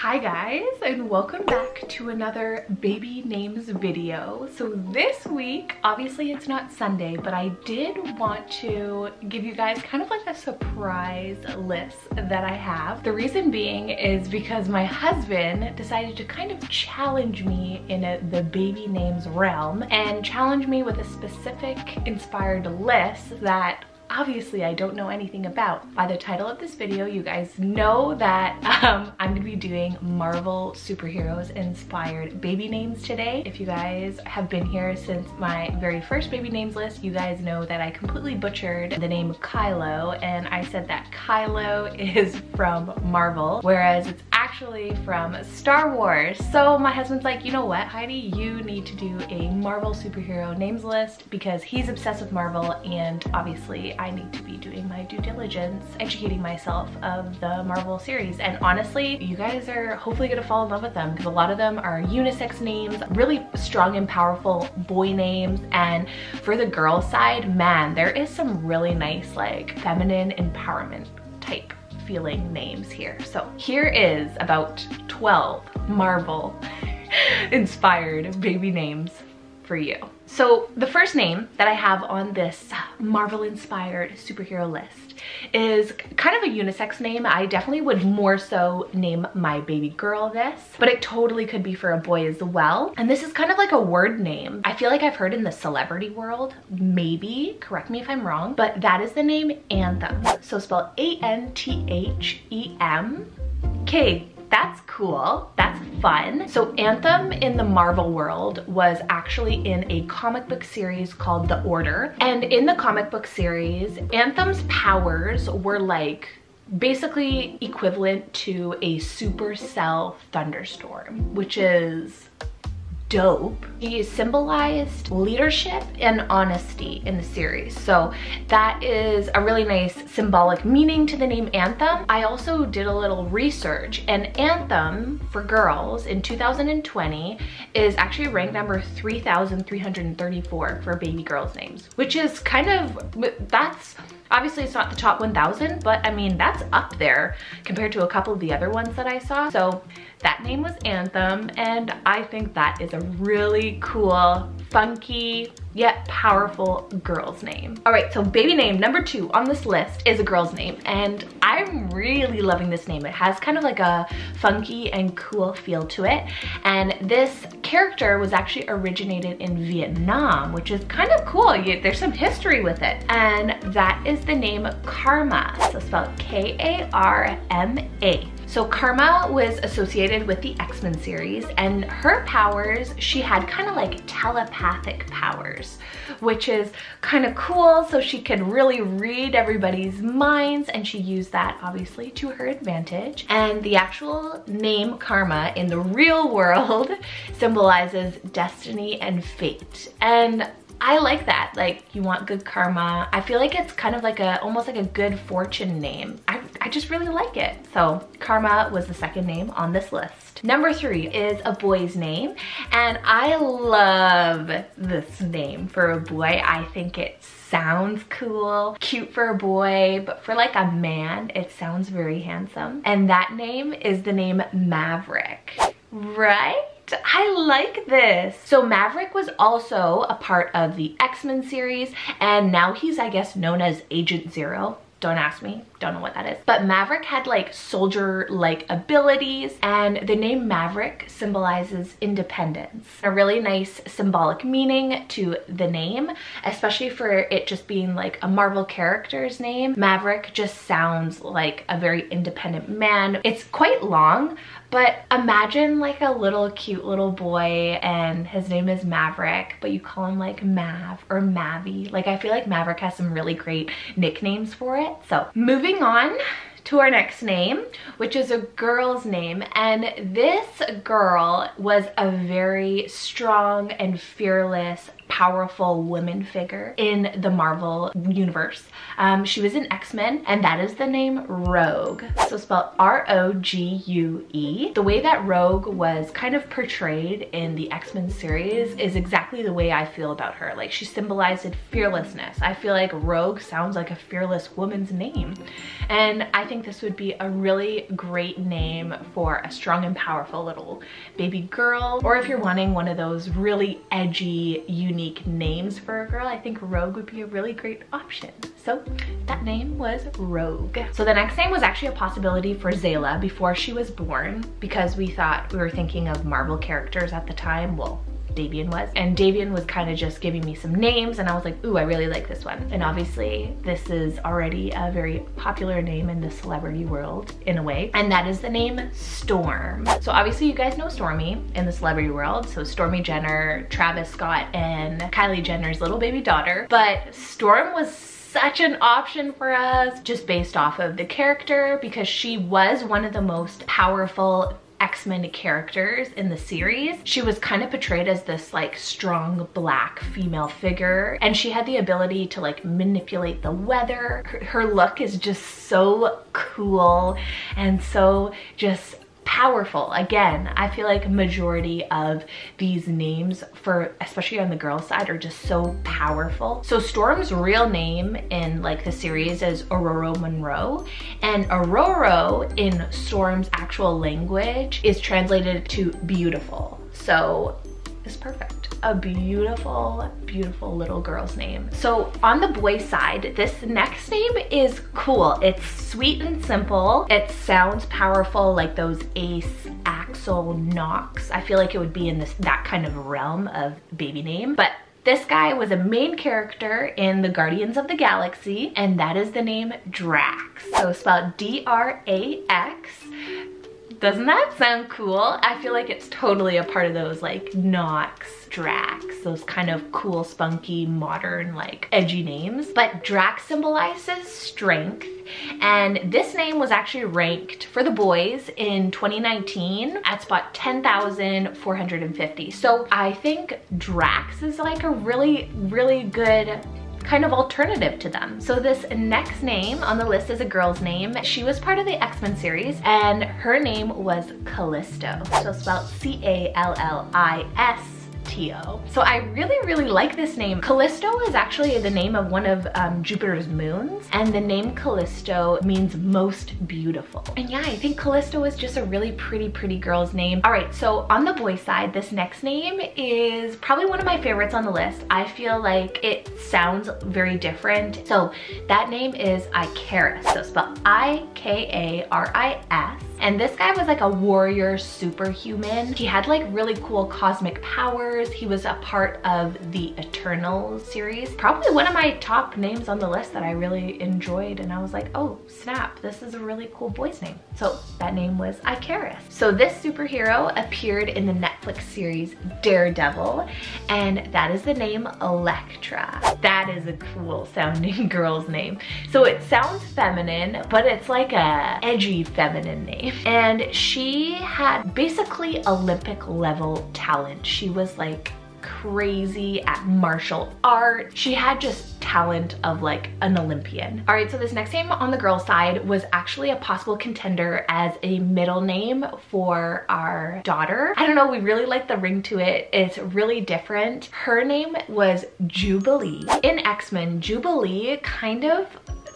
Hi guys, and welcome back to another baby names video. So this week, obviously it's not Sunday, but I did want to give you guys kind of like a surprise list that I have. The reason being is because my husband decided to kind of challenge me in the baby names realm and challenge me with a specific inspired list that obviously I don't know anything about. By the title of this video, you guys know that I'm gonna be doing Marvel superheroes inspired baby names today. If you guys have been here since my very first baby names list, you guys know that I completely butchered the name Kylo, and I said that Kylo is from Marvel, whereas it's actually from Star Wars. So my husband's like, you know what, Heidi, you need to do a Marvel superhero names list because he's obsessed with Marvel, and obviously I need to be doing my due diligence, educating myself of the Marvel series. And honestly, you guys are hopefully gonna fall in love with them because a lot of them are unisex names, really strong and powerful boy names. And for the girl side, man, there is some really nice like feminine empowerment type feeling names here. So here is about 12 Marvel inspired baby names for you. So the first name that I have on this Marvel inspired superhero list is kind of a unisex name. I definitely would more so name my baby girl this, but it totally could be for a boy as well. And this is kind of like a word name. I feel like I've heard in the celebrity world, maybe, correct me if I'm wrong, but that is the name Anthem. So spelled A-N-T-H-E-M. Okay. That's cool, that's fun. So Anthem in the Marvel world was actually in a comic book series called The Order. And in the comic book series, Anthem's powers were like basically equivalent to a supercell thunderstorm, which is dope. He symbolized leadership and honesty in the series. So that is a really nice symbolic meaning to the name Anthem. I also did a little research, and Anthem for girls in 2020 is actually ranked number 3,334 for baby girls names, which is kind of, that's obviously it's not the top 1,000, but I mean, that's up there compared to a couple of the other ones that I saw. So that name was Anthem, and I think that is a really cool, funky, yet powerful girl's name. All right, so baby name number 2 on this list is a girl's name, and I'm really loving this name. It has kind of like a funky and cool feel to it, and this character was actually originated in Vietnam, which is kind of cool. There's some history with it, and that is the name Karma, so spelled K-A-R-M-A. So Karma was associated with the X-Men series, and her powers, she had kind of like telepathic powers, which is kind of cool. So she could really read everybody's minds, and she used that obviously to her advantage. And the actual name Karma in the real world symbolizes destiny and fate. And I like that, like you want good karma. I feel like it's kind of like almost like a good fortune name. I just really like it. So Karma was the second name on this list. Number 3 is a boy's name, and I love this name for a boy. I think it sounds cool, cute for a boy, but for like a man, it sounds very handsome. And that name is the name Maverick, right? I like this. So Maverick was also a part of the X-Men series, and now he's, I guess, known as Agent Zero. Don't ask me, don't know what that is. But Maverick had like soldier-like abilities, and the name Maverick symbolizes independence. A really nice symbolic meaning to the name, especially for it just being like a Marvel character's name. Maverick just sounds like a very independent man. It's quite long, but imagine like a little cute little boy and his name is Maverick, but you call him like Mav or Mavi. Like I feel like Maverick has some really great nicknames for it. So moving on to our next name, which is a girl's name, and this girl was a very strong and fearless powerful woman figure in the Marvel universe. She was in X-Men, and that is the name Rogue. So spelled R-O-G-U-E. The way that Rogue was kind of portrayed in the X-Men series is exactly the way I feel about her. Like, she symbolized fearlessness. I feel like Rogue sounds like a fearless woman's name. And I think this would be a really great name for a strong and powerful little baby girl. Or if you're wanting one of those really edgy, unique names for a girl, I think Rogue would be a really great option. So that name was Rogue. So the next name was actually a possibility for Zayla before she was born, because we were thinking of Marvel characters at the time. Well, Davian was. And Davian was kind of just giving me some names, and I was like, ooh, I really like this one. And obviously this is already a very popular name in the celebrity world in a way, and that is the name Storm. So obviously you guys know Stormy in the celebrity world. So Stormy Jenner, Travis Scott, and Kylie Jenner's little baby daughter. But Storm was such an option for us just based off of the character, because she was one of the most powerful X-Men characters in the series. She was kind of portrayed as this like strong black female figure, and she had the ability to like manipulate the weather. Her look is just so cool and so just powerful. Again, I feel like majority of these names, for especially on the girl side, are just so powerful. So Storm's real name in like the series is Aurora Monroe, and Aurora in Storm's actual language is translated to beautiful. So it's perfect. A beautiful, beautiful little girl's name. So on the boy side, this next name is cool. It's sweet and simple. It sounds powerful, like those Ace, Axel, Nox. I feel like it would be in that kind of realm of baby name. But this guy was a main character in the Guardians of the Galaxy, and that is the name Drax. So spelled D-R-A-X. Doesn't that sound cool? I feel like it's totally a part of those like Nox, Drax, those kind of cool, spunky, modern, like edgy names. But Drax symbolizes strength, and this name was actually ranked for the boys in 2019 at spot 10,450. So I think Drax is like a really, really good kind of alternative to them. So this next name on the list is a girl's name. She was part of the X-Men series, and her name was Callisto. So spelled C-A-L-L-I-S. So I really, really like this name. Callisto is actually the name of one of Jupiter's moons, and the name Callisto means most beautiful. And yeah, I think Callisto is just a really pretty, pretty girl's name. All right, so on the boy side, this next name is probably one of my favorites on the list. I feel like it sounds very different. So that name is Ikaris. So spelled I-K-A-R-I-S. And this guy was like a warrior superhuman. He had like really cool cosmic powers. He was a part of the Eternals series. Probably one of my top names on the list that I really enjoyed. And I was like, oh snap, this is a really cool boy's name. So that name was Ikaris. So this superhero appeared in the Netflix series Daredevil, and that is the name Elektra. That is a cool sounding girl's name. So it sounds feminine, but it's like a edgy feminine name. And she had basically Olympic level talent. She was like crazy at martial art. She had just talent of like an Olympian. All right, so this next name on the girl side was actually a possible contender as a middle name for our daughter. I don't know, we really like the ring to it. It's really different. Her name was Jubilee. In X-Men, Jubilee kind of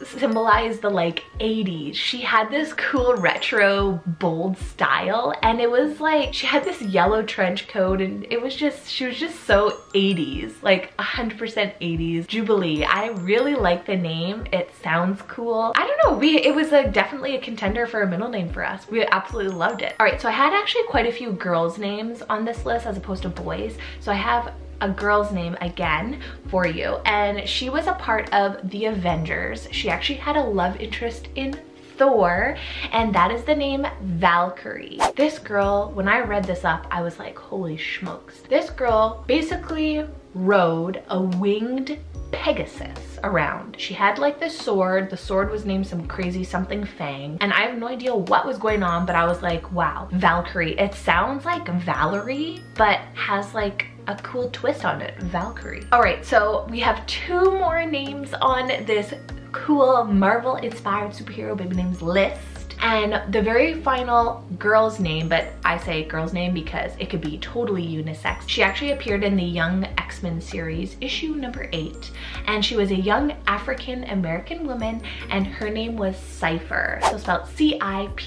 symbolized the like 80s. She had this cool retro bold style, and it was like she had this yellow trench coat, and it was just, she was just so 80s, like 100% 80s. Jubilee, I really like the name. It sounds cool. I don't know, it was definitely a contender for a middle name for us. We absolutely loved it. All right, so I had actually quite a few girls' names on this list as opposed to boys. So I have a girl's name again for you, and she was a part of the Avengers. She actually had a love interest in Thor, and that is the name Valkyrie. This girl, when I read this up, I was like, holy smokes. This girl basically rode a winged Pegasus around. She had like this sword. The sword was named some crazy something Fang, and I have no idea what was going on, but I was like, wow, Valkyrie. It sounds like Valerie, but has like a cool twist on it, Valkyrie. All right, so we have 2 more names on this cool Marvel-inspired superhero baby names list. And the very final girl's name, but I say girl's name because it could be totally unisex. She actually appeared in the Young X-Men series, issue number 8. And she was a young African-American woman, and her name was Cypher. So spelled C-I-P-H-E-R.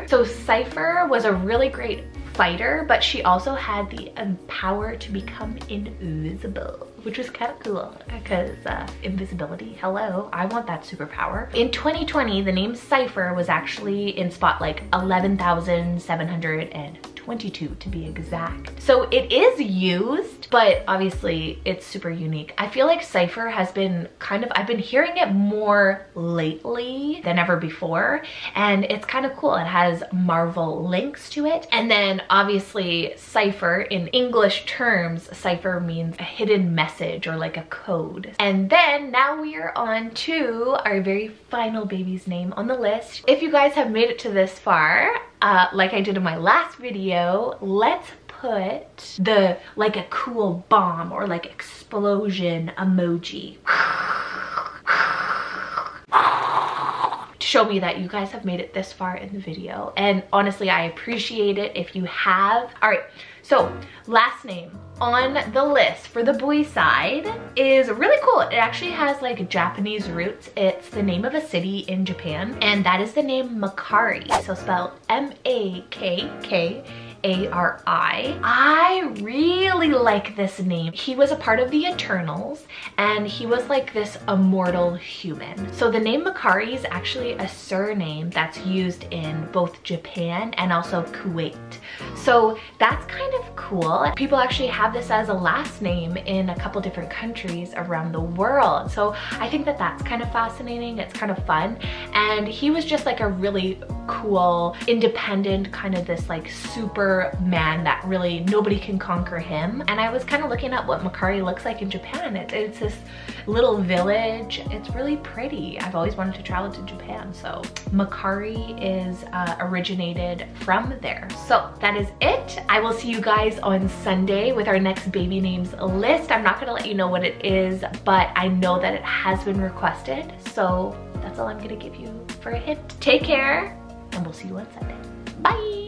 So Cypher was a really great fighter, but she also had the power to become invisible, which was kind of cool because invisibility, hello, I want that superpower. In 2020, the name Cypher was actually in spot like 11,722 to be exact. So it is used, but obviously it's super unique. I feel like Cypher has been I've been hearing it more lately than ever before, and it's kind of cool. It has Marvel links to it. And then obviously Cypher, in English terms, Cypher means a hidden message or like a code. And then now we are on to our very final baby's name on the list. If you guys have made it to this far, like I did in my last video, let's put like a cool bomb or like explosion emoji to show me that you guys have made it this far in the video. And honestly, I appreciate it if you have. All right, so last name on the list for the boy side is really cool. It actually has like Japanese roots. It's the name of a city in Japan, and that is the name Makari, so spelled M-A-K-K-A-R-I. I really like this name. He was a part of the Eternals, and he was like this immortal human. So the name Makari is actually a surname that's used in both Japan and also Kuwait. So that's kind of cool. People actually have this as a last name in a couple different countries around the world. So I think that that's kind of fascinating. It's kind of fun. And he was just like a really cool, independent, kind of this like super man that really nobody can conquer him. And I was kind of looking at what Makari looks like in Japan. It's this little village. It's really pretty. I've always wanted to travel to Japan. So Makari is originated from there. So that is it. I will see you guys on Sunday with our next baby names list. I'm not gonna let you know what it is, but I know that it has been requested. So that's all I'm gonna give you for a hint. Take care, and we'll see you on Sunday. Bye.